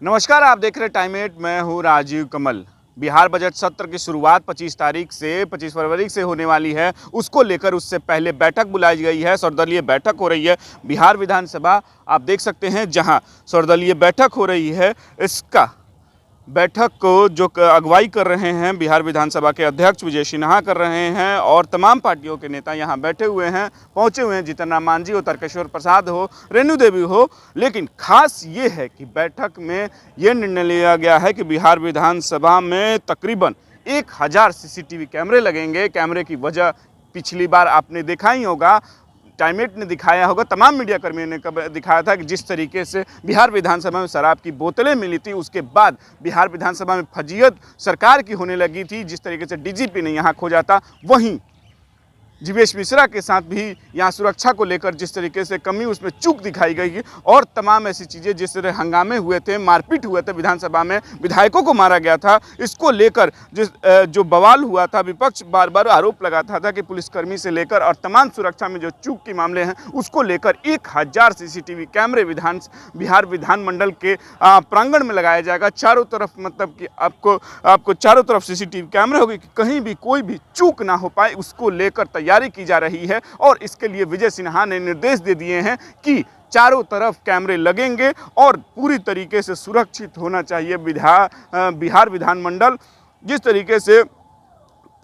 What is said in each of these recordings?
नमस्कार, आप देख रहे टाइम 8। मैं हूं राजीव कमल। बिहार बजट सत्र की शुरुआत 25 फरवरी से होने वाली है। उसको लेकर उससे पहले बैठक बुलाई गई है, सर्वदलीय बैठक हो रही है बिहार विधानसभा। आप देख सकते हैं जहां सर्वदलीय बैठक हो रही है, इसका बैठक को जो अगुवाई कर रहे हैं बिहार विधानसभा के अध्यक्ष विजय सिन्हा कर रहे हैं और तमाम पार्टियों के नेता यहां बैठे हुए हैं, पहुंचे हुए हैं। जीतन राम मांझी हो, तारकेश्वर प्रसाद हो, रेणु देवी हो। लेकिन खास ये है कि बैठक में ये निर्णय लिया गया है कि बिहार विधानसभा में तकरीबन 1000 सीसीटीवी कैमरे लगेंगे। कैमरे की वजह पिछली बार आपने देखा ही होगा, टाइम 8 ने दिखाया होगा, तमाम मीडिया कर्मियों ने दिखाया था कि जिस तरीके से बिहार विधानसभा में शराब की बोतलें मिली थी, उसके बाद बिहार विधानसभा में फजीयत सरकार की होने लगी थी। जिस तरीके से डीजीपी ने यहाँ खोजा था, वहीं जीवेश मिश्रा के साथ भी यहाँ सुरक्षा को लेकर जिस तरीके से कमी, उसमें चूक दिखाई गई और तमाम ऐसी चीज़ें, जिस तरह हंगामे हुए थे, मारपीट हुए थे विधानसभा में, विधायकों को मारा गया था, इसको लेकर जो बवाल हुआ था, विपक्ष बार बार आरोप लगाता था कि पुलिसकर्मी से लेकर और तमाम सुरक्षा में जो चूक के मामले हैं, उसको लेकर 1000 सीसीटीवी कैमरे बिहार विधानमंडल के प्रांगण में लगाया जाएगा। चारों तरफ, मतलब कि आपको चारों तरफ सीसीटीवी कैमरे होंगे कि कहीं भी कोई भी चूक ना हो पाए, उसको लेकर तैयारी की जा रही है। और इसके लिए विजय सिन्हा ने निर्देश दे दिए हैं कि चारों तरफ कैमरे लगेंगे और पूरी तरीके से सुरक्षित होना चाहिए बिहार विधानमंडल। जिस तरीके से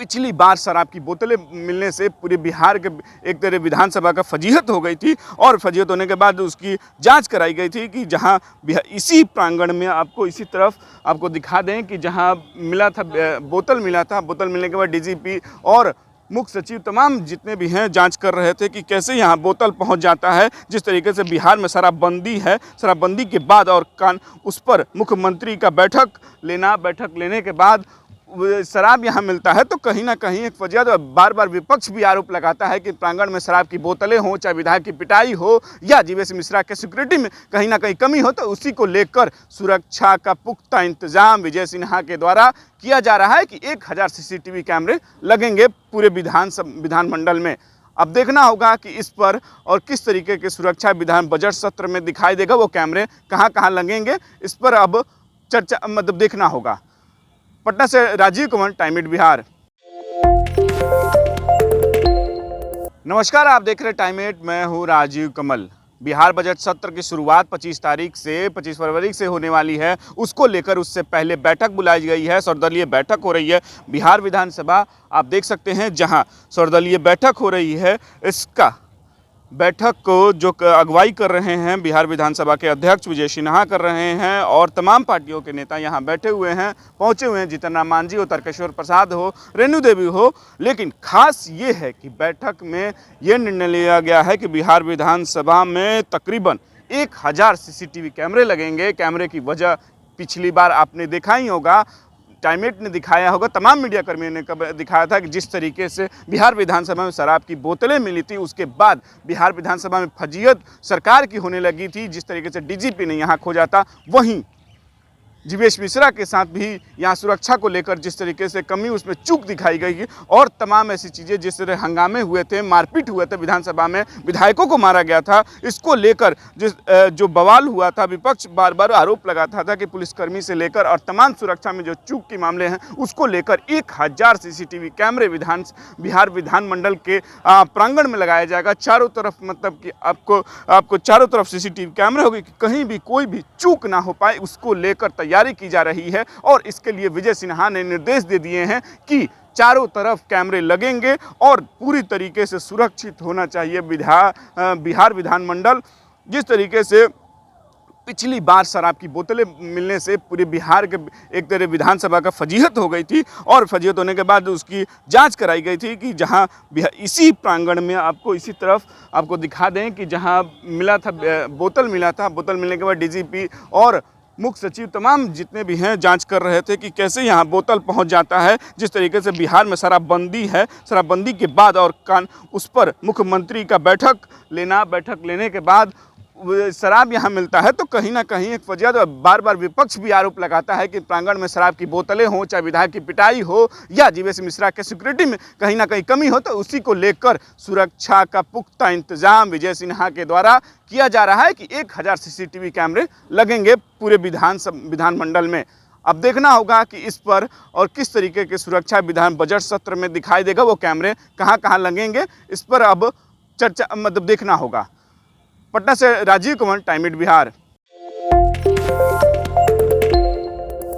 पिछली बार शराब की बोतलें मिलने से पूरे बिहार के एक तरह विधानसभा का फजीहत हो गई थी और फजीहत होने के बाद उसकी जांच कराई गई थी कि जहां इसी प्रांगण में आपको इसी तरफ आपको दिखा दें कि जहां मिला था, बोतल मिला था। बोतल मिलने के बाद डीजीपी और मुख्य सचिव तमाम जितने भी हैं जांच कर रहे थे कि कैसे यहाँ बोतल पहुँच जाता है। जिस तरीके से बिहार में शराबबंदी है, शराबबंदी के बाद और उस पर मुख्यमंत्री का बैठक लेने के बाद शराब यहाँ मिलता है, तो कहीं ना कहीं एक वजह, तो बार बार विपक्ष भी आरोप लगाता है कि प्रांगण में शराब की बोतलें हों, चाहे विधायक की पिटाई हो या जीवेश मिश्रा के सिक्योरिटी में कहीं ना कहीं कमी हो, तो उसी को लेकर सुरक्षा का पुख्ता इंतजाम विजय सिन्हा के द्वारा किया जा रहा है कि 1000 सीसीटीवी कैमरे लगेंगे पूरे विधानमंडल में। अब देखना होगा कि इस पर और किस तरीके की सुरक्षा विधान बजट सत्र में दिखाई देगा, वो कैमरे कहाँ कहाँ लगेंगे, इस पर अब चर्चा, मतलब देखना होगा। पटना से राजीव कमल, टाइम 8 बिहार। नमस्कार, आप देख रहे टाइम 8। मैं हूं राजीव कमल। बिहार बजट सत्र की शुरुआत 25 फरवरी से होने वाली है। उसको लेकर उससे पहले बैठक बुलाई गई है, सर्वदलीय बैठक हो रही है बिहार विधानसभा। आप देख सकते हैं जहां सर्वदलीय बैठक हो रही है, इसका बैठक को जो अगुवाई कर रहे हैं बिहार विधानसभा के अध्यक्ष विजय सिन्हा कर रहे हैं और तमाम पार्टियों के नेता यहां बैठे हुए हैं, पहुंचे हुए हैं। जीतन राम मांझी हो, तारकेश्वर प्रसाद हो, रेणु देवी हो। लेकिन खास ये है कि बैठक में ये निर्णय लिया गया है कि बिहार विधानसभा में तकरीबन 1000 सीसीटीवी कैमरे लगेंगे। कैमरे की वजह पिछली बार आपने देखा ही होगा, टाइम 8 ने दिखाया होगा, तमाम मीडिया कर्मियों ने दिखाया था कि जिस तरीके से बिहार विधानसभा में शराब की बोतलें मिली थी, उसके बाद बिहार विधानसभा में फजीयत सरकार की होने लगी थी। जिस तरीके से डीजीपी ने यहाँ खोजा था, वहीं जीवेश मिश्रा के साथ भी यहाँ सुरक्षा को लेकर जिस तरीके से कमी, उसमें चूक दिखाई गई और तमाम ऐसी चीज़ें, जिस तरह हंगामे हुए थे, मारपीट हुए थे विधानसभा में, विधायकों को मारा गया था, इसको लेकर जो बवाल हुआ था, विपक्ष बार बार आरोप लगाता था कि पुलिसकर्मी से लेकर और तमाम सुरक्षा में जो चूक के मामले हैं, उसको लेकर 1000 सीसीटीवी कैमरे बिहार विधानमंडल के प्रांगण में लगाया जाएगा। चारों तरफ, मतलब कि आपको चारों तरफ सीसीटीवी कैमरे होंगे कि कहीं भी कोई भी चूक ना हो पाए, उसको लेकर तैयारी की जा रही है। और इसके लिए विजय सिन्हा ने निर्देश दे दिए हैं कि चारों तरफ कैमरे लगेंगे और पूरी तरीके से सुरक्षित होना चाहिए बिहार विधानमंडल। जिस तरीके से पिछली बार शराब की बोतलें मिलने से पूरे बिहार के एक तरह विधानसभा का फजीहत हो गई थी और फजीहत होने के बाद उसकी जांच कराई गई थी कि जहां इसी प्रांगण में आपको इसी तरफ आपको दिखा दें कि जहां मिला था, बोतल मिला था। बोतल मिलने के बाद डीजीपी और मुख्य सचिव तमाम जितने भी हैं जांच कर रहे थे कि कैसे यहाँ बोतल पहुँच जाता है। जिस तरीके से बिहार में शराबबंदी है, शराबबंदी के बाद और उस पर मुख्यमंत्री का बैठक लेने के बाद शराब यहाँ मिलता है तो कहीं ना कहीं एक वजह तो बार बार विपक्ष भी आरोप लगाता है कि प्रांगण में शराब की बोतलें हों, चाहे विधायक की पिटाई हो या जीवेश मिश्रा के सिक्योरिटी में कहीं ना कहीं कमी हो, तो उसी को लेकर सुरक्षा का पुख्ता इंतजाम विजय सिन्हा के द्वारा किया जा रहा है कि 1000 CCTV कैमरे लगेंगे पूरे विधानमंडल में। अब देखना होगा कि इस पर और किस तरीके की सुरक्षा विधान बजट सत्र में दिखाई देगा, वो कैमरे कहाँ कहाँ लगेंगे, इस पर अब चर्चा मतलब देखना होगा। पटना से राजीव कमल, टाइम 8 बिहार।